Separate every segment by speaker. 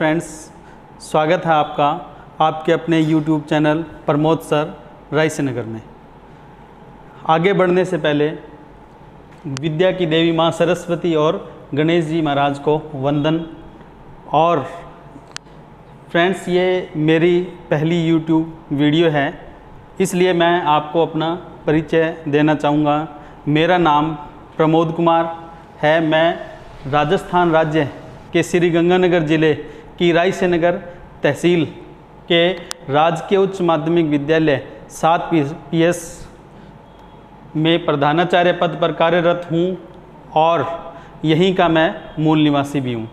Speaker 1: Friends, स्वागत है आपका आपके अपने YouTube चैनल प्रमोद सर रायसेनगर में। आगे बढ़ने से पहले विद्या की देवी माँ सरस्वती और गणेश जी महाराज को वंदन। और फ्रेंड्स, ये मेरी पहली YouTube वीडियो है, इसलिए मैं आपको अपना परिचय देना चाहूँगा। मेरा नाम प्रमोद कुमार है। मैं राजस्थान राज्य के श्री गंगानगर ज़िले की रायसेनगर तहसील के राजकीय उच्च माध्यमिक विद्यालय 7 PS में प्रधानाचार्य पद पर कार्यरत हूँ और यहीं का मैं मूल निवासी भी हूँ।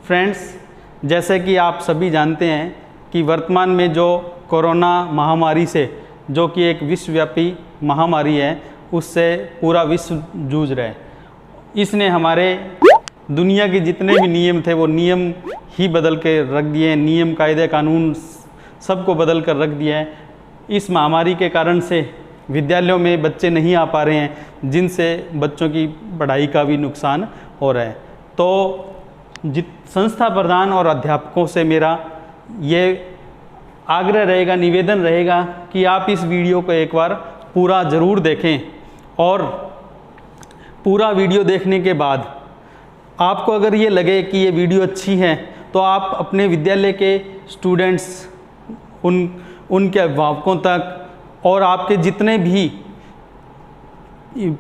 Speaker 1: फ्रेंड्स, जैसे कि आप सभी जानते हैं कि वर्तमान में जो कोरोना महामारी से, जो कि एक विश्वव्यापी महामारी है, उससे पूरा विश्व जूझ रहा है। इसने हमारे दुनिया के जितने भी नियम थे वो नियम ही बदल के रख दिए, नियम कायदे कानून सबको बदल कर रख दिया है। इस महामारी के कारण से विद्यालयों में बच्चे नहीं आ पा रहे हैं, जिनसे बच्चों की पढ़ाई का भी नुकसान हो रहा है। तो संस्था प्रधान और अध्यापकों से मेरा ये आग्रह रहेगा, निवेदन रहेगा कि आप इस वीडियो को एक बार पूरा ज़रूर देखें और पूरा वीडियो देखने के बाद आपको अगर ये लगे कि ये वीडियो अच्छी है तो आप अपने विद्यालय के स्टूडेंट्स, उनके अभिभावकों तक और आपके जितने भी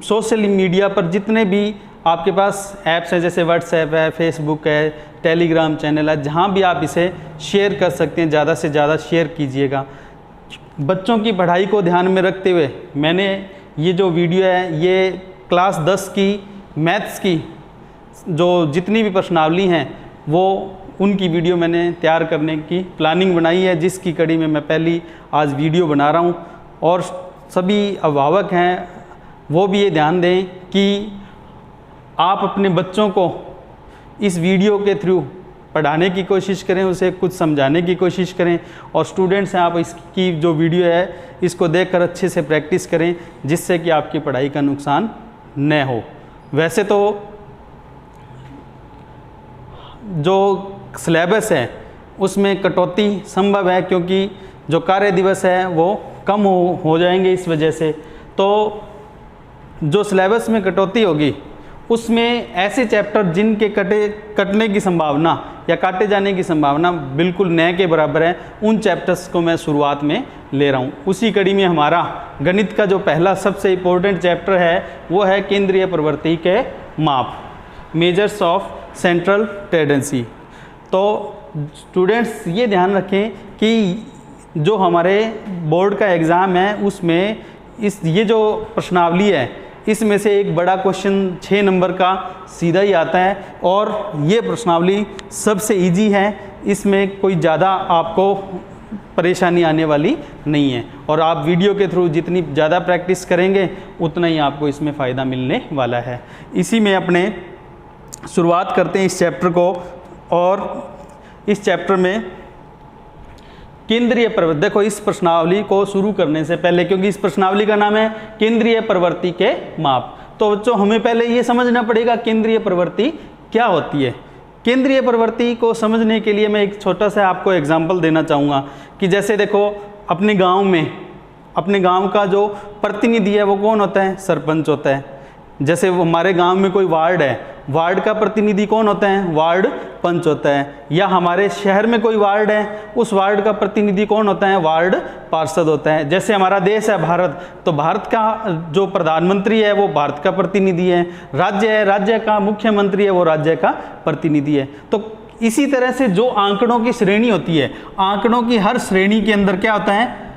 Speaker 1: सोशल मीडिया पर जितने भी आपके पास ऐप्स हैं, जैसे व्हाट्सएप है, फेसबुक है, टेलीग्राम चैनल है, जहाँ भी आप इसे शेयर कर सकते हैं, ज़्यादा से ज़्यादा शेयर कीजिएगा। बच्चों की पढ़ाई को ध्यान में रखते हुए मैंने ये जो वीडियो है, ये क्लास 10 की मैथ्स की जो जितनी भी प्रश्नावली हैं वो उनकी वीडियो मैंने तैयार करने की प्लानिंग बनाई है, जिसकी कड़ी में मैं पहली आज वीडियो बना रहा हूँ। और सभी अभिभावक हैं वो भी ये ध्यान दें कि आप अपने बच्चों को इस वीडियो के थ्रू पढ़ाने की कोशिश करें, उसे कुछ समझाने की कोशिश करें। और स्टूडेंट्स हैं, आप इसकी जो वीडियो है इसको देखकर अच्छे से प्रैक्टिस करें, जिससे कि आपकी पढ़ाई का नुकसान न हो। वैसे तो जो सिलेबस है उसमें कटौती संभव है, क्योंकि जो कार्य दिवस है वो कम हो जाएंगे इस वजह से। तो जो सिलेबस में कटौती होगी उसमें ऐसे चैप्टर जिनके कटने की संभावना या काटे जाने की संभावना बिल्कुल न के बराबर है, उन चैप्टर्स को मैं शुरुआत में ले रहा हूँ। उसी कड़ी में हमारा गणित का जो पहला सबसे इम्पोर्टेंट चैप्टर है वो है केंद्रीय प्रवृत्ति के माप, मेजर्स ऑफ सेंट्रल टेंडेंसी। तो स्टूडेंट्स ये ध्यान रखें कि जो हमारे बोर्ड का एग्ज़ाम है उसमें ये जो प्रश्नावली है इसमें से एक बड़ा क्वेश्चन 6 नंबर का सीधा ही आता है, और ये प्रश्नावली सबसे इजी है, इसमें कोई ज़्यादा आपको परेशानी आने वाली नहीं है। और आप वीडियो के थ्रू जितनी ज़्यादा प्रैक्टिस करेंगे उतना ही आपको इसमें फ़ायदा मिलने वाला है। इसी में अपने शुरुआत करते हैं इस चैप्टर को। और इस चैप्टर में केंद्रीय प्रवृत्ति, देखो इस प्रश्नावली को शुरू करने से पहले, क्योंकि इस प्रश्नावली का नाम है केंद्रीय प्रवृत्ति के माप, तो बच्चों हमें पहले ये समझना पड़ेगा केंद्रीय प्रवृत्ति क्या होती है। केंद्रीय प्रवृत्ति को समझने के लिए मैं एक छोटा सा आपको एग्जाम्पल देना चाहूँगा कि जैसे देखो अपने गाँव में, अपने गाँव का जो प्रतिनिधि है वो कौन होता है? सरपंच होता है। जैसे वो हमारे गांव में कोई वार्ड है, वार्ड का प्रतिनिधि कौन होता है? वार्ड पंच होता है। या हमारे शहर में कोई वार्ड है, उस वार्ड का प्रतिनिधि कौन होता है? वार्ड पार्षद होता है। जैसे हमारा देश है भारत, तो भारत का जो प्रधानमंत्री है वो भारत का प्रतिनिधि है। राज्य है, राज्य का मुख्यमंत्री है, वो राज्य का प्रतिनिधि है। तो इसी तरह से जो आंकड़ों की श्रेणी होती है, आंकड़ों की हर श्रेणी के अंदर क्या होता है?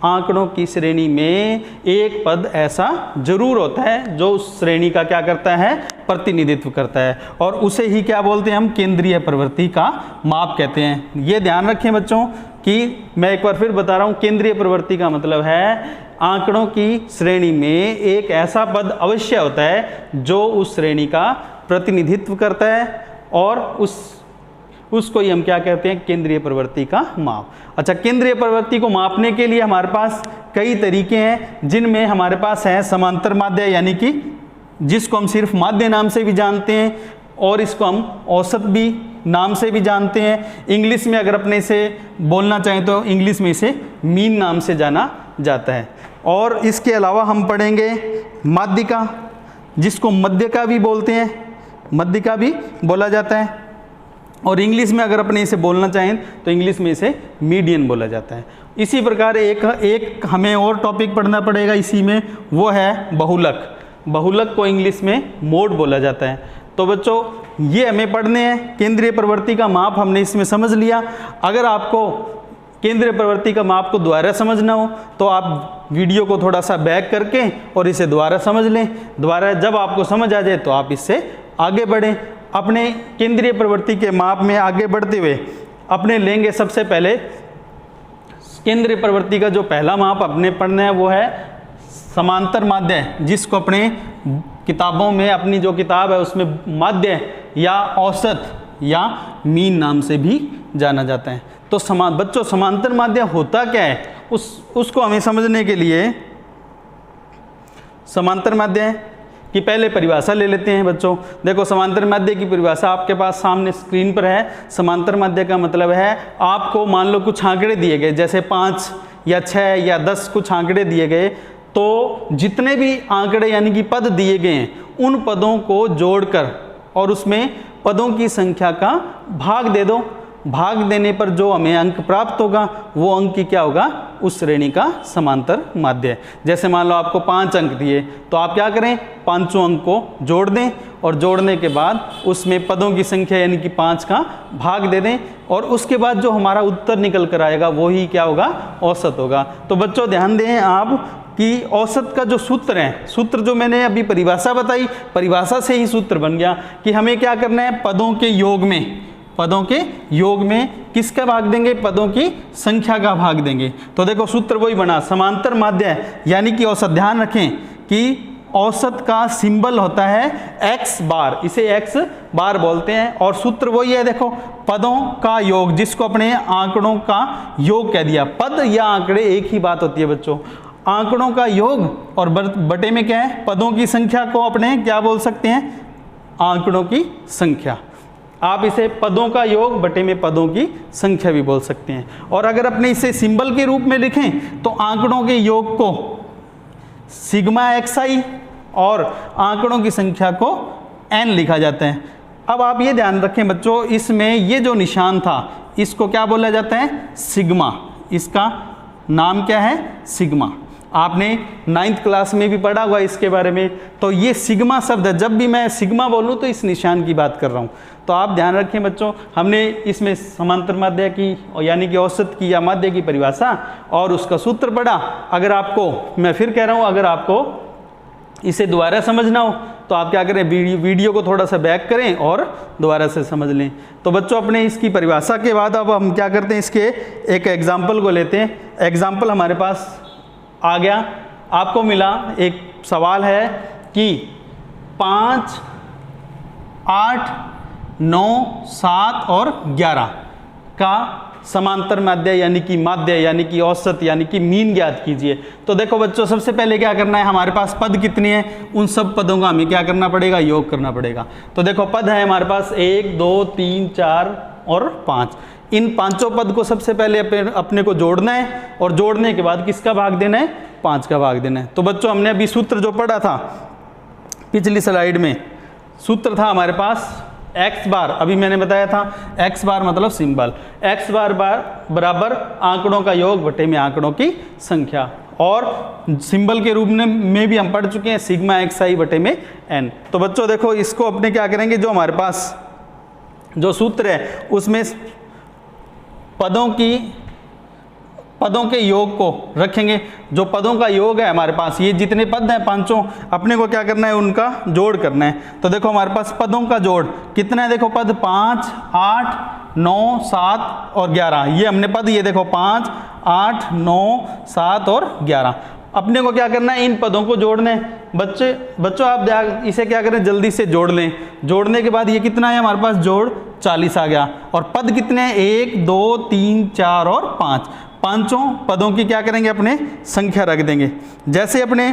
Speaker 1: आंकड़ों की श्रेणी में एक पद ऐसा जरूर होता है जो उस श्रेणी का क्या करता है? प्रतिनिधित्व करता है, और उसे ही क्या बोलते हैं हम? केंद्रीय प्रवृत्ति का माप कहते हैं। ये ध्यान रखें बच्चों कि मैं एक बार फिर बता रहा हूँ, केंद्रीय प्रवृत्ति का मतलब है आंकड़ों की श्रेणी में एक ऐसा पद अवश्य होता है जो उस श्रेणी का प्रतिनिधित्व करता है, और उसको ही हम क्या कहते हैं? केंद्रीय प्रवृत्ति का माप। अच्छा, केंद्रीय प्रवृत्ति को मापने के लिए हमारे पास कई तरीके हैं, जिनमें हमारे पास है समांतर माध्य, यानी कि जिसको हम सिर्फ माध्य नाम से भी जानते हैं, और इसको हम औसत भी नाम से भी जानते हैं। इंग्लिश में अगर अपने इसे बोलना चाहें तो इंग्लिश में इसे मीन नाम से जाना जाता है। और इसके अलावा हम पढ़ेंगे माध्यिका, जिसको मध्यिका भी बोलते हैं, मध्यिका भी बोला जाता है। और इंग्लिश में अगर अपने इसे बोलना चाहें तो इंग्लिश में इसे मीडियन बोला जाता है। इसी प्रकार एक हमें और टॉपिक पढ़ना पड़ेगा इसी में, वो है बहुलक। बहुलक को इंग्लिश में मोड बोला जाता है। तो बच्चों ये हमें पढ़ने हैं। केंद्रीय प्रवृत्ति का माप हमने इसमें समझ लिया। अगर आपको केंद्रीय प्रवृत्ति का माप को दोबारा समझना हो तो आप वीडियो को थोड़ा सा बैक करके और इसे दोबारा समझ लें। दोबारा जब आपको समझ आ जाए तो आप इससे आगे बढ़ें। अपने केंद्रीय प्रवृत्ति के माप में आगे बढ़ते हुए अपने लेंगे सबसे पहले केंद्रीय प्रवृत्ति का जो पहला माप अपने पढ़ना है वो है समांतर माध्य, जिसको अपने किताबों में, अपनी जो किताब है उसमें माध्य या औसत या मीन नाम से भी जाना जाता है। तो बच्चों समांतर माध्य होता क्या है उसको हमें समझने के लिए समांतर माध्य की पहले परिभाषा ले लेते हैं। बच्चों देखो, समांतर माध्य की परिभाषा आपके पास सामने स्क्रीन पर है। समांतर माध्य का मतलब है आपको मान लो कुछ आंकड़े दिए गए, जैसे 5 या 6 या 10 कुछ आंकड़े दिए गए, तो जितने भी आंकड़े यानी कि पद दिए गए हैं उन पदों को जोड़कर और उसमें पदों की संख्या का भाग दे दो। भाग देने पर जो हमें अंक प्राप्त होगा वो अंक की क्या होगा, उस श्रेणी का समांतर माध्य है। जैसे मान लो आपको 5 अंक दिए तो आप क्या करें, पांचों अंक को जोड़ दें और जोड़ने के बाद उसमें पदों की संख्या यानी कि 5 का भाग दे दें और उसके बाद जो हमारा उत्तर निकल कर आएगा वो ही क्या होगा, औसत होगा। तो बच्चों ध्यान दें आप कि औसत का जो सूत्र है, सूत्र जो मैंने अभी परिभाषा बताई, परिभाषा से ही सूत्र बन गया कि हमें क्या करना है, पदों के योग में, पदों के योग में किसका भाग देंगे, पदों की संख्या का भाग देंगे। तो देखो सूत्र वही बना, समांतर माध्य यानी कि औसत। ध्यान रखें कि औसत का सिंबल होता है x बार, इसे x बार बोलते हैं और सूत्र वही है। देखो पदों का योग, जिसको अपने आंकड़ों का योग कह दिया। पद या आंकड़े एक ही बात होती है बच्चों। आंकड़ों का योग और बटे में क्या है, पदों की संख्या को अपने क्या बोल सकते हैं, आंकड़ों की संख्या। आप इसे पदों का योग बटे में पदों की संख्या भी बोल सकते हैं। और अगर अपने इसे सिंबल के रूप में लिखें तो आंकड़ों के योग को सिग्मा xi और आंकड़ों की संख्या को n लिखा जाता है। अब आप ये ध्यान रखें बच्चों, इसमें ये जो निशान था इसको क्या बोला जाता है, सिग्मा। इसका नाम क्या है, सिग्मा। आपने 9th क्लास में भी पढ़ा हुआ इसके बारे में। तो ये सिग्मा शब्द है, जब भी मैं सिग्मा बोलूँ तो इस निशान की बात कर रहा हूँ। तो आप ध्यान रखें बच्चों, हमने इसमें समांतर माध्य की यानी कि औसत की या माध्य की परिभाषा और उसका सूत्र पढ़ा। अगर आपको, मैं फिर कह रहा हूँ, अगर आपको इसे दोबारा समझना हो तो आप क्या करें, वीडियो को थोड़ा सा बैक करें और दोबारा से समझ लें। तो बच्चों अपने इसकी परिभाषा के बाद अब हम क्या करते हैं, इसके एक एग्जाम्पल को लेते हैं। एग्जाम्पल हमारे पास आ गया, आपको मिला एक सवाल है कि 5, 8, 9, 7 और 11 का समांतर माध्य यानी कि औसत यानी कि मीन ज्ञात कीजिए। तो देखो बच्चों सबसे पहले क्या करना है, हमारे पास पद कितने हैं, उन सब पदों का हमें क्या करना पड़ेगा, योग करना पड़ेगा। तो देखो पद है हमारे पास 1, 2, 3, 4 और 5। इन पांचों पद को सबसे पहले अपने को जोड़ना है और जोड़ने के बाद किसका भाग देना है, 5 का भाग देना है। तो बच्चों हमने अभी सूत्र जो पढ़ा था पिछली स्लाइड में, सूत्र था हमारे पास x बार। अभी मैंने बताया था x बार मतलब सिंबल, x बार बराबर आंकड़ों का योग बटे में आंकड़ों की संख्या। और सिंबल के रूप में भी हम पढ़ चुके हैं सिग्मा xi बटे में n। तो बच्चों देखो इसको अपने क्या करेंगे, जो हमारे पास जो सूत्र है उसमें पदों के योग को रखेंगे। जो पदों का योग है हमारे पास, ये जितने पद हैं पांचों, अपने को क्या करना है, उनका जोड़ करना है। तो देखो हमारे पास पदों का जोड़ कितना है, देखो पद 5, 8, 9, 7 और 11। ये हमने पद, ये देखो 5, 8, 9, 7 और 11। अपने को क्या करना है, इन पदों को जोड़ना है। बच्चों आप इसे क्या करें, जल्दी से जोड़ लें। जोड़ने के बाद ये कितना है हमारे पास, जोड़ 40 आ गया। और पद कितने हैं, 1, 2, 3, 4 और 5। पांचों पदों की क्या करेंगे, अपने संख्या रख देंगे। जैसे अपने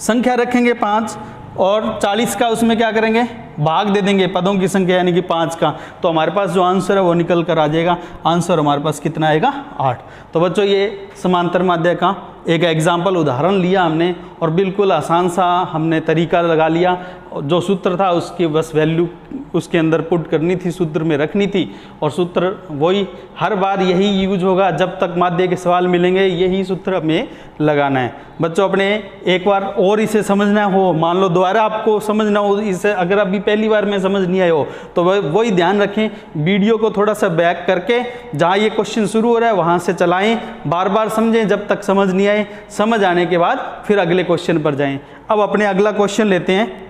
Speaker 1: संख्या रखेंगे 5, और 40 का उसमें क्या करेंगे, भाग दे देंगे पदों की संख्या यानी कि 5 का, तो हमारे पास जो आंसर है वो निकल कर आ जाएगा। आंसर हमारे पास कितना आएगा, 8। तो बच्चों ये समांतर माध्य का एक एग्जाम्पल उदाहरण लिया हमने और बिल्कुल आसान सा हमने तरीका लगा लिया। जो सूत्र था उसकी बस वैल्यू उसके अंदर पुट करनी थी, सूत्र में रखनी थी, और सूत्र वही हर बार यही यूज होगा जब तक माध्य के सवाल मिलेंगे, यही सूत्र हमें लगाना है। बच्चों अपने एक बार और इसे समझना हो, मान लो दोबारा आपको समझना हो इसे, अगर अभी पहली बार में समझ नहीं आए हो तो वही ध्यान रखें, वीडियो को थोड़ा सा बैक करके जहाँ ये क्वेश्चन शुरू हो रहा है वहाँ से चलाएं, बार बार समझें जब तक समझ नहीं आए, समझ आने के बाद फिर अगले क्वेश्चन पर जाएं। अब अपने अगला क्वेश्चन लेते हैं।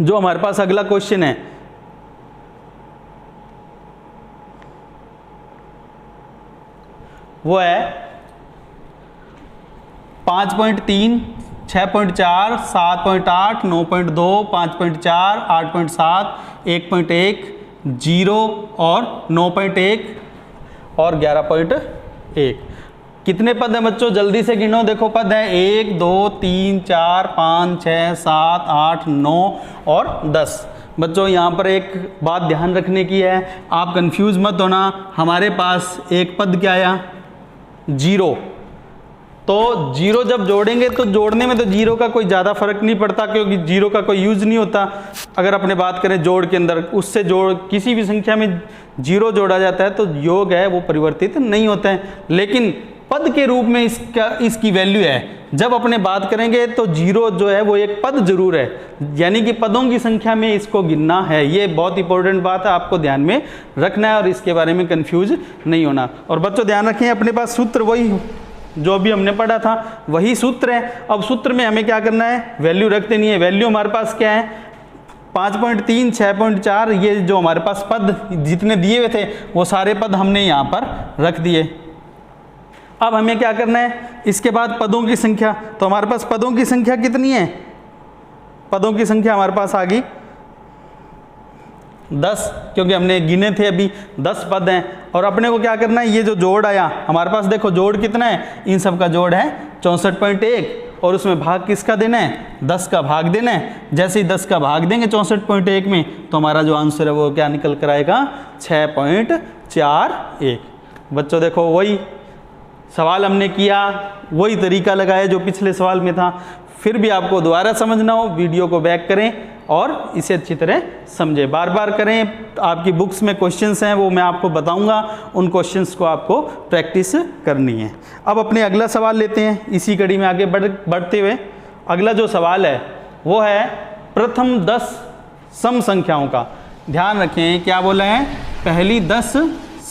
Speaker 1: जो हमारे पास अगला क्वेश्चन है वो है 5.3, 6.4, 7.8, 9.2, 5.4, 8.7, 1.1, 0 और 9.1 और 11.1। कितने पद हैं बच्चों, जल्दी से गिनो। देखो पद है 1, 2, 3, 4, 5, 6, 7, 8, 9 और 10। बच्चों यहाँ पर एक बात ध्यान रखने की है, आप कंफ्यूज मत होना। हमारे पास एक पद क्या आया, 0। तो 0 जब जोड़ेंगे तो जोड़ने में तो 0 का कोई ज़्यादा फर्क नहीं पड़ता, क्योंकि 0 का कोई यूज़ नहीं होता। अगर अपने बात करें जोड़ के अंदर, उससे जोड़ किसी भी संख्या में 0 जोड़ा जाता है तो योग है वो परिवर्तित नहीं होता है, लेकिन पद के रूप में इसकी वैल्यू है। जब अपने बात करेंगे तो 0 जो है वो एक पद जरूर है, यानी कि पदों की संख्या में इसको गिनना है। ये बहुत इंपॉर्टेंट बात है, आपको ध्यान में रखना है और इसके बारे में कंफ्यूज नहीं होना। और बच्चों ध्यान रखें, अपने पास सूत्र वही जो अभी हमने पढ़ा था वही सूत्र है। अब सूत्र में हमें क्या करना है, वैल्यू रख देनी है। वैल्यू हमारे पास क्या है, 5.3, 6.4, ये जो हमारे पास पद जितने दिए हुए थे वो सारे पद हमने यहाँ पर रख दिए। अब हमें क्या करना है, इसके बाद पदों की संख्या। तो हमारे पास पदों की संख्या कितनी है, पदों की संख्या हमारे पास आ गई 10, क्योंकि हमने गिने थे अभी 10 पद हैं। और अपने को क्या करना है, ये जो जोड़ आया हमारे पास, देखो जोड़ कितना है, इन सब का जोड़ है 64.1 और उसमें भाग किसका देना है, 10 का भाग देना है। जैसे ही 10 का भाग देंगे 64.1 में तो हमारा जो आंसर है वो क्या निकल कर आएगा, 6.41। बच्चों देखो वही सवाल हमने किया, वही तरीका लगाया जो पिछले सवाल में था। फिर भी आपको दोबारा समझना हो, वीडियो को बैक करें और इसे अच्छी तरह समझें, बार बार करें। आपकी बुक्स में क्वेश्चंस हैं वो मैं आपको बताऊंगा, उन क्वेश्चंस को आपको प्रैक्टिस करनी है। अब अपने अगला सवाल लेते हैं, इसी कड़ी में आगे बढ़ते हुए। अगला जो सवाल है वो है प्रथम 10 सम संख्याओं का। ध्यान रखें क्या बोला है, पहली 10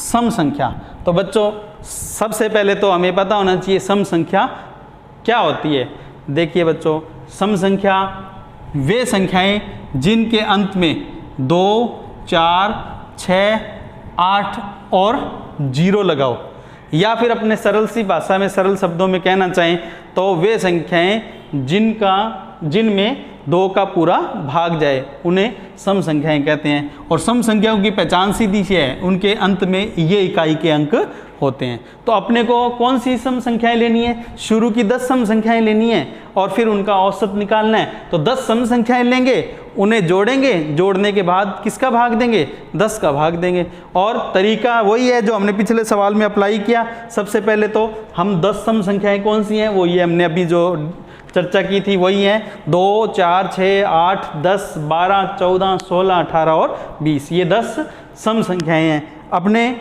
Speaker 1: सम संख्या। तो बच्चों सबसे पहले तो हमें पता होना चाहिए सम संख्या क्या होती है। देखिए बच्चों, सम संख्या वे संख्याएं जिनके अंत में 2, 4, 6, 8 और 0 लगाओ, या फिर अपने सरल सी भाषा में सरल शब्दों में कहना चाहें तो वे संख्याएं जिनमें 2 का पूरा भाग जाए उन्हें सम संख्याएं कहते हैं। और सम संख्याओं की पहचान सीधी सी है, उनके अंत में ये इकाई के अंक होते हैं। तो अपने को कौन सी सम संख्याएं लेनी है, शुरू की 10 सम संख्याएं लेनी है और फिर उनका औसत निकालना है। तो 10 सम संख्याएं लेंगे, उन्हें जोड़ेंगे, जोड़ने के बाद किसका भाग देंगे, 10 का भाग देंगे। और तरीका वही है जो हमने पिछले सवाल में अप्लाई किया। सबसे पहले तो हम 10 सम संख्याएं कौन सी हैं, वो ये हमने अभी जो चर्चा की थी वही है, 2, 4, 6, 8, 10, 12, 14, 16, 18 और 20, ये 10 सम संख्याएं हैं। अपने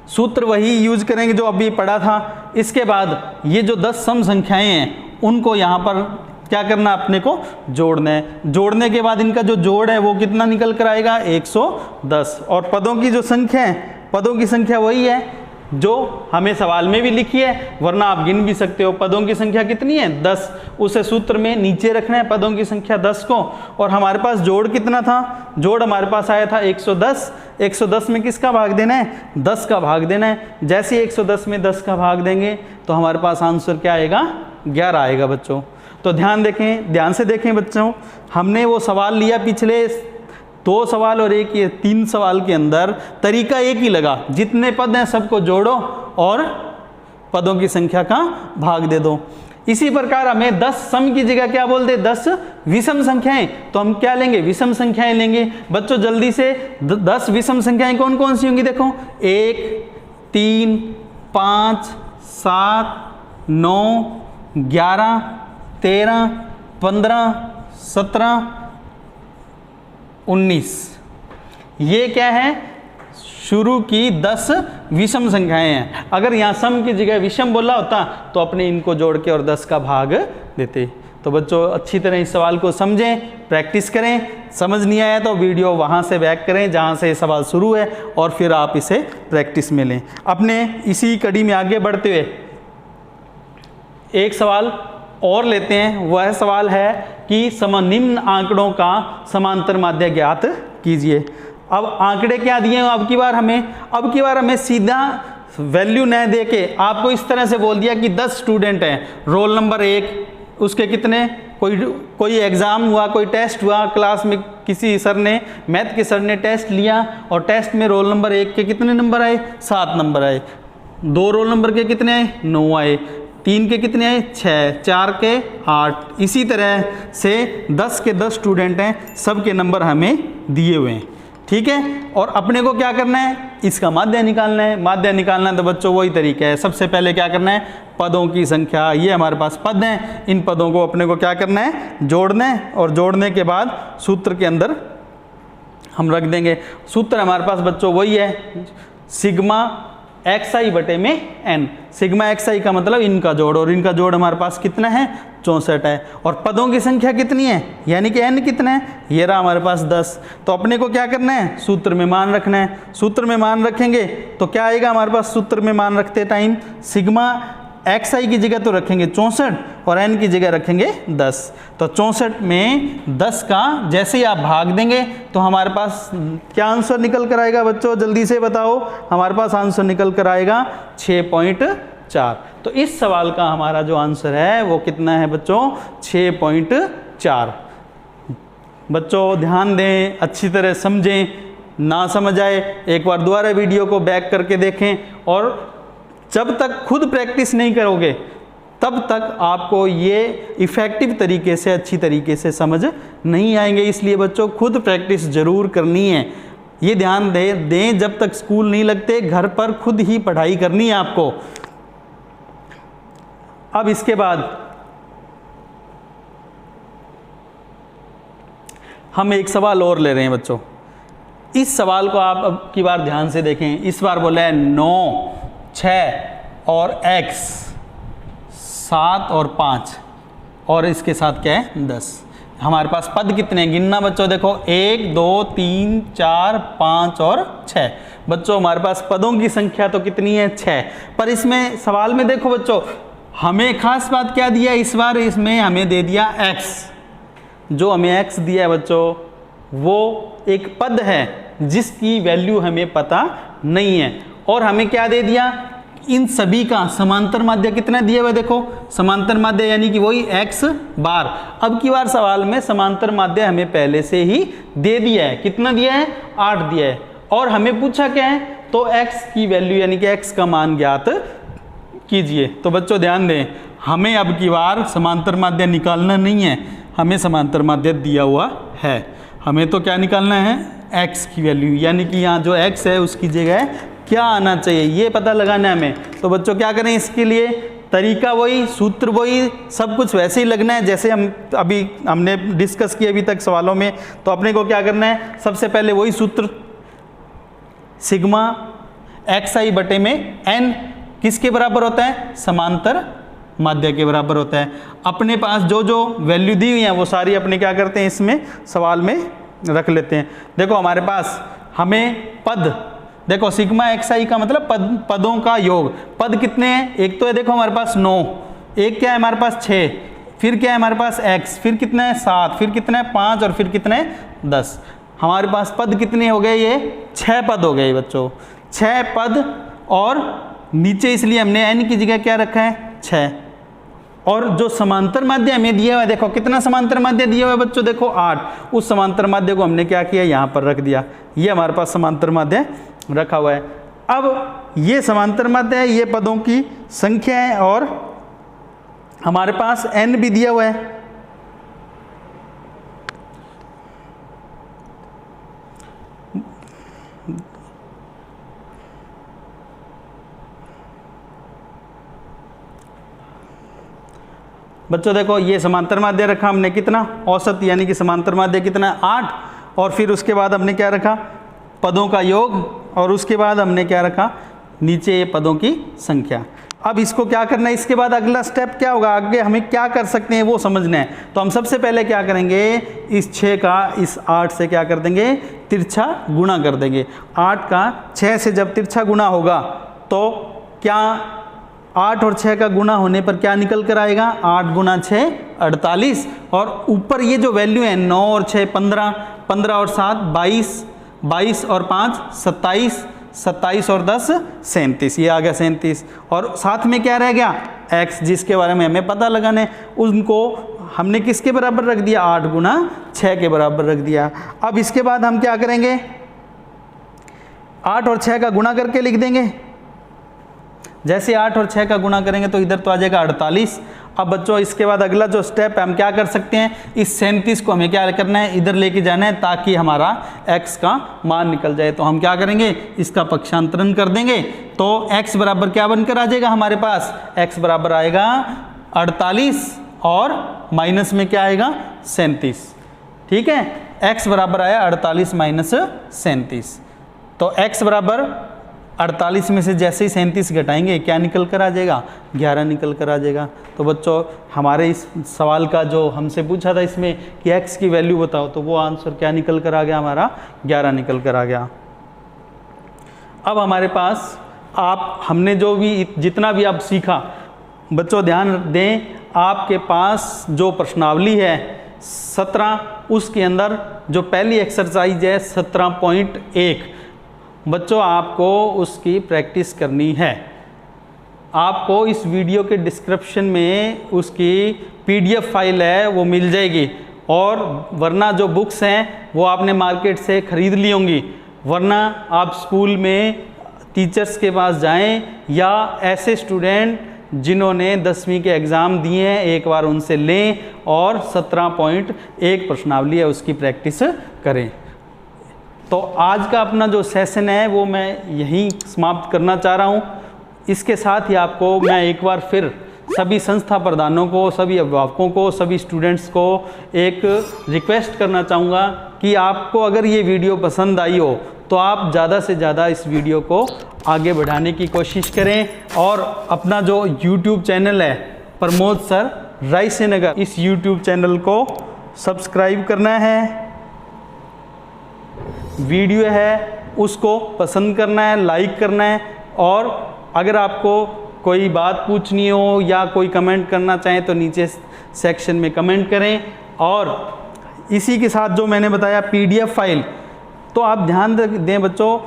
Speaker 1: सूत्र वही यूज करेंगे जो अभी पढ़ा था। इसके बाद ये जो 10 सम संख्याएं हैं उनको यहाँ पर क्या करना, अपने को जोड़ना है। जोड़ने के बाद इनका जो जोड़ है वो कितना निकल कर आएगा, 110। और पदों की जो संख्या है, पदों की संख्या वही है जो हमें सवाल में भी लिखी है, वरना आप गिन भी सकते हो। पदों की संख्या कितनी है, 10, उसे सूत्र में नीचे रखना है पदों की संख्या 10 को। और हमारे पास जोड़ कितना था, जोड़ हमारे पास आया था 110। 110 में किसका भाग देना है, 10 का भाग देना है। जैसे 110 में 10 का भाग देंगे तो हमारे पास आंसर क्या आएगा, 11 आएगा बच्चों। तो ध्यान से देखें बच्चों, हमने वो सवाल लिया पिछले 2 सवाल और एक ये 3 सवाल के अंदर तरीका एक ही लगा, जितने पद हैं सबको जोड़ो और पदों की संख्या का भाग दे दो। इसी प्रकार हमें 10 सम की जगह क्या बोलते हैं, 10 विषम संख्याएं, तो हम क्या लेंगे, विषम संख्याएं लेंगे। बच्चों जल्दी से 10 विषम संख्याएं कौन कौन सी होंगी, देखो 1, 3, 5, 7, 9, 11, 13, 15, 17, 19। ये क्या है, शुरू की 10 विषम संख्याएं हैं। अगर यहाँ सम की जगह विषम बोला होता तो अपने इनको जोड़ के और 10 का भाग देते। तो बच्चों अच्छी तरह इस सवाल को समझें, प्रैक्टिस करें। समझ नहीं आया तो वीडियो वहाँ से बैक करें जहाँ से ये सवाल शुरू है और फिर आप इसे प्रैक्टिस में लें। अपने इसी कड़ी में आगे बढ़ते हुए एक सवाल और लेते हैं। वह सवाल है कि निम्न आंकड़ों का समांतर माध्य ज्ञात कीजिए। अब आंकड़े क्या दिए हैं अब की बार हमें सीधा वैल्यू न दे के आपको इस तरह से बोल दिया कि 10 स्टूडेंट हैं, रोल नंबर 1, उसके कितने, कोई एग्ज़ाम हुआ, कोई टेस्ट हुआ क्लास में, किसी सर ने, मैथ के सर ने टेस्ट लिया और टेस्ट में रोल नंबर 1 के कितने नंबर आए, 7 नंबर आए। 2 रोल नंबर के कितने आए, 9 आए। 3 के कितने आए, 6, 4 के 8। इसी तरह से 10 के 10 स्टूडेंट हैं, सब के नंबर हमें दिए हुए हैं, ठीक है। और अपने को क्या करना है, इसका माध्य निकालना है। माध्य निकालना है तो बच्चों वही तरीका है। सबसे पहले क्या करना है, पदों की संख्या, ये हमारे पास पद हैं, इन पदों को अपने को क्या करना है, जोड़ना है। और जोड़ने के बाद सूत्र के अंदर हम रख देंगे। सूत्र हमारे पास बच्चों वही है, सिग्मा xi बटे में n। सिग्मा xi का मतलब इनका जोड़, और इनका जोड़ हमारे पास कितना है, 64 है। और पदों की संख्या कितनी है, यानी कि n कितना है, ये रहा हमारे पास 10। तो अपने को क्या करना है, सूत्र में मान रखना है। सूत्र में मान रखेंगे तो क्या आएगा हमारे पास, सूत्र में मान रखते टाइम सिग्मा xi की जगह तो रखेंगे 64 और n की जगह रखेंगे 10। तो 64 में 10 का जैसे ही आप भाग देंगे तो हमारे पास क्या आंसर निकल कर आएगा बच्चों, जल्दी से बताओ। हमारे पास आंसर निकल कर आएगा 6.4। तो इस सवाल का हमारा जो आंसर है वो कितना है बच्चों, 6.4। बच्चों ध्यान दें, अच्छी तरह समझें, ना समझ आए एक बार दोबारा वीडियो को बैक करके देखें। और जब तक खुद प्रैक्टिस नहीं करोगे तब तक आपको ये इफ़ेक्टिव तरीके से, अच्छी तरीके से समझ नहीं आएंगे। इसलिए बच्चों खुद प्रैक्टिस ज़रूर करनी है। ये ध्यान दें, जब तक स्कूल नहीं लगते घर पर खुद ही पढ़ाई करनी है आपको। अब इसके बाद हम एक सवाल और ले रहे हैं बच्चों। इस सवाल को आप अब की बार ध्यान से देखें। इस बार बोला है 9, 6 और x, 7 और 5, और इसके साथ क्या है 10। हमारे पास पद कितने हैं गिनना बच्चों, देखो 1, 2, 3, 4, 5 और 6। बच्चों हमारे पास पदों की संख्या तो कितनी है, 6। पर इसमें सवाल में देखो बच्चों, हमें खास बात क्या दिया इस बार, इसमें हमें दे दिया x। जो हमें x दिया है बच्चों वो एक पद है जिसकी वैल्यू हमें पता नहीं है। और हमें क्या दे दिया, इन सभी का समांतर माध्य कितना दिया हुआ है, देखो समांतर माध्य यानी कि वही x बार। अब की बार सवाल में समांतर माध्य हमें पहले से ही दे दिया है, कितना दिया है, 8 दिया है। और हमें पूछा क्या है, तो x की वैल्यू यानी कि x का मान ज्ञात कीजिए। तो बच्चों ध्यान दें, हमें अब की बार समांतर माध्य निकालना नहीं है, हमें समांतर माध्य दिया हुआ है। हमें तो क्या निकालना है, x की वैल्यू, यानी कि यहाँ जो x है उसकी जगह क्या आना चाहिए ये पता लगाना है हमें। तो बच्चों क्या करें, इसके लिए तरीका वही, सूत्र वही, सब कुछ वैसे ही लगना है जैसे हमने डिस्कस किया अभी तक सवालों में। तो अपने को क्या करना है, सबसे पहले वही सूत्र, सिग्मा xi बटे में n किसके बराबर होता है, समांतर माध्य के बराबर होता है। अपने पास जो जो वैल्यू दी हुई है वो सारी अपने क्या करते हैं, इसमें सवाल में रख लेते हैं। देखो हमारे पास हमें पद, देखो सिग्मा xi का मतलब पदों का योग। पद कितने हैं, एक तो है देखो हमारे पास 9, एक क्या है हमारे पास 6, फिर क्या है हमारे पास x, फिर कितना है 7, फिर कितना है 5 और फिर कितना है 10। हमारे पास पद कितने हो गए, ये 6 पद हो गए बच्चों, 6 पद। और नीचे इसलिए हमने n की जगह क्या रखा है, 6। और जो समांतर माध्य हमें दिया हुआ है, देखो कितना समांतर माध्य दिया हुआ है बच्चों, देखो 8। उस समांतर माध्य को हमने क्या किया, यहाँ पर रख दिया। ये हमारे पास समांतर माध्य रखा हुआ है। अब ये समांतर माध्य है, ये पदों की संख्या है और हमारे पास n भी दिया हुआ है। बच्चों देखो ये समांतर माध्य रखा हमने कितना, औसत यानी कि समांतर माध्य कितना 8, और फिर उसके बाद हमने क्या रखा, पदों का योग, और उसके बाद हमने क्या रखा, नीचे ये पदों की संख्या। अब इसको क्या करना है, इसके बाद अगला स्टेप क्या होगा, आगे हमें क्या कर सकते हैं वो समझना है। तो हम सबसे पहले क्या करेंगे, इस 6 का इस 8 से क्या कर देंगे, तिरछा गुणा कर देंगे। 8 का 6 से जब तिरछा गुणा होगा तो क्या 8 और 6 का गुणा होने पर क्या निकल कर आएगा, 8 गुणा 6 48, और ऊपर ये जो वैल्यू है 9 और 6 15, 15 और 7 22, 22 और 5 27, 27 और 10 37, ये आ गया 37। और साथ में क्या रह गया, x, जिसके बारे में हमें पता लगाना है, उनको हमने किसके बराबर रख दिया, 8 गुणा 6 के बराबर रख दिया। अब इसके बाद हम क्या करेंगे, 8 और 6 का गुणा करके लिख देंगे। जैसे 8 और 6 का गुणा करेंगे तो इधर तो आ जाएगा 48। अब बच्चों इसके बाद अगला जो स्टेप है, हम क्या कर सकते हैं, इस 37 को हमें क्या करना है, इधर लेके जाना है ताकि हमारा x का मान निकल जाए। तो हम क्या करेंगे, इसका पक्षांतरण कर देंगे, तो x बराबर क्या बनकर आ जाएगा हमारे पास, x बराबर आएगा 48 और माइनस में क्या आएगा 37। ठीक है, x बराबर आया 48 माइनस 37। तो x बराबर 48 में से जैसे ही 37 घटाएंगे क्या निकल कर आ जाएगा, 11 निकल कर आ जाएगा। तो बच्चों हमारे इस सवाल का जो हमसे पूछा था इसमें कि x की वैल्यू बताओ, तो वो आंसर क्या निकल कर आ गया, हमारा 11 निकल कर आ गया। अब हमारे पास हमने जो भी जितना भी आप सीखा, बच्चों ध्यान दें, आपके पास जो प्रश्नावली है 17, उसके अंदर जो पहली एक्सरसाइज है 17.1, बच्चों आपको उसकी प्रैक्टिस करनी है। आपको इस वीडियो के डिस्क्रिप्शन में उसकी PDF फाइल है वो मिल जाएगी, और वरना जो बुक्स हैं वो आपने मार्केट से ख़रीद ली होंगी, वरना आप स्कूल में टीचर्स के पास जाएं, या ऐसे स्टूडेंट जिन्होंने 10वीं के एग्ज़ाम दिए हैं एक बार उनसे लें और 17.1 प्रश्नावली है उसकी प्रैक्टिस करें। तो आज का अपना जो सेशन है वो मैं यहीं समाप्त करना चाह रहा हूँ। इसके साथ ही आपको मैं एक बार फिर सभी संस्था प्रधानों को, सभी अभिभावकों को, सभी स्टूडेंट्स को एक रिक्वेस्ट करना चाहूँगा कि आपको अगर ये वीडियो पसंद आई हो तो आप ज़्यादा से ज़्यादा इस वीडियो को आगे बढ़ाने की कोशिश करें, और अपना जो YouTube चैनल है प्रमोद सर रायसेनगर, इस YouTube चैनल को सब्सक्राइब करना है, वीडियो है उसको पसंद करना है, लाइक करना है, और अगर आपको कोई बात पूछनी हो या कोई कमेंट करना चाहें तो नीचे सेक्शन में कमेंट करें। और इसी के साथ जो मैंने बताया PDF फाइल, तो आप ध्यान दें बच्चों,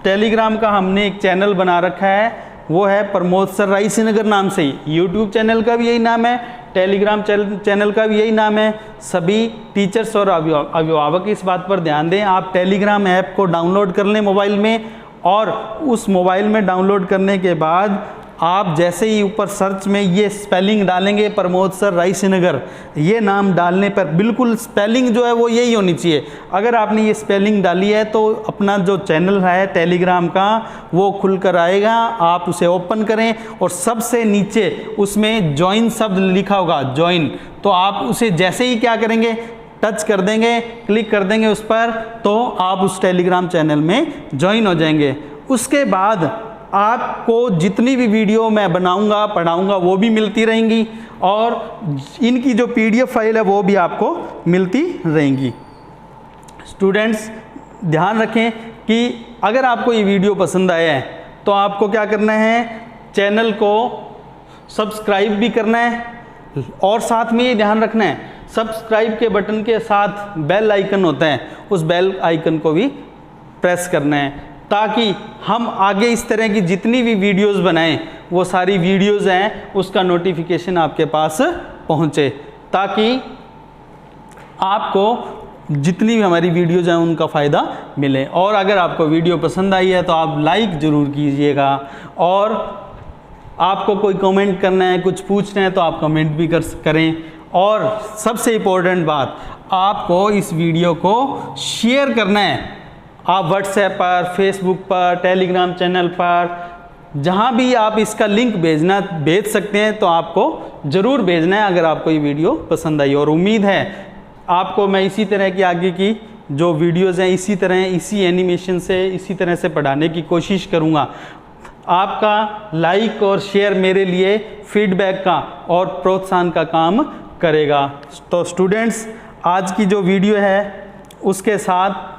Speaker 1: टेलीग्राम का हमने एक चैनल बना रखा है, वो है प्रमोद सर रायसेनगर नाम से ही। YouTube चैनल का भी यही नाम है, टेलीग्राम चैनल का भी यही नाम है। सभी टीचर्स और अभिभावक इस बात पर ध्यान दें, आप टेलीग्राम ऐप को डाउनलोड कर लें मोबाइल में, और उस मोबाइल में डाउनलोड करने के बाद आप जैसे ही ऊपर सर्च में ये स्पेलिंग डालेंगे प्रमोद सर रायसेनगर, ये नाम डालने पर बिल्कुल स्पेलिंग जो है वो यही होनी चाहिए। अगर आपने ये स्पेलिंग डाली है तो अपना जो चैनल है टेलीग्राम का वो खुल कर आएगा, आप उसे ओपन करें और सबसे नीचे उसमें ज्वाइन शब्द लिखा होगा, ज्वाइन, तो आप उसे जैसे ही क्या करेंगे, टच कर देंगे, क्लिक कर देंगे उस पर, तो आप उस टेलीग्राम चैनल में ज्वाइन हो जाएंगे। उसके बाद आपको जितनी भी वीडियो मैं बनाऊंगा पढ़ाऊंगा वो भी मिलती रहेंगी, और इनकी जो PDF फाइल है वो भी आपको मिलती रहेंगी। स्टूडेंट्स ध्यान रखें कि अगर आपको ये वीडियो पसंद आया है तो आपको क्या करना है, चैनल को सब्सक्राइब भी करना है, और साथ में ये ध्यान रखना है सब्सक्राइब के बटन के साथ बेल आइकन होता है, उस बेल आइकन को भी प्रेस करना है, ताकि हम आगे इस तरह की जितनी भी वीडियोस बनाएं वो सारी वीडियोस हैं उसका नोटिफिकेशन आपके पास पहुंचे, ताकि आपको जितनी भी हमारी वीडियोस हैं उनका फ़ायदा मिले। और अगर आपको वीडियो पसंद आई है तो आप लाइक ज़रूर कीजिएगा, और आपको कोई कमेंट करना है, कुछ पूछना है तो आप कमेंट भी करें। और सबसे इम्पोर्टेंट बात, आपको इस वीडियो को शेयर करना है। आप व्हाट्सएप पर, फेसबुक पर, टेलीग्राम चैनल पर, जहाँ भी आप इसका लिंक भेज सकते हैं तो आपको ज़रूर भेजना है अगर आपको ये वीडियो पसंद आई। और उम्मीद है आपको मैं इसी तरह की आगे की जो वीडियोज़ हैं इसी तरह, इसी एनिमेशन से, इसी तरह से पढ़ाने की कोशिश करूँगा। आपका लाइक और शेयर मेरे लिए फीडबैक का और प्रोत्साहन का काम करेगा। तो स्टूडेंट्स, आज की जो वीडियो है उसके साथ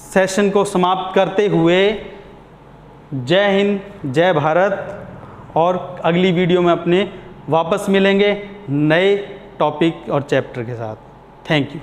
Speaker 1: सेशन को समाप्त करते हुए जय हिंद, जय भारत। और अगली वीडियो में अपने वापस मिलेंगे नए टॉपिक और चैप्टर के साथ। Thank you.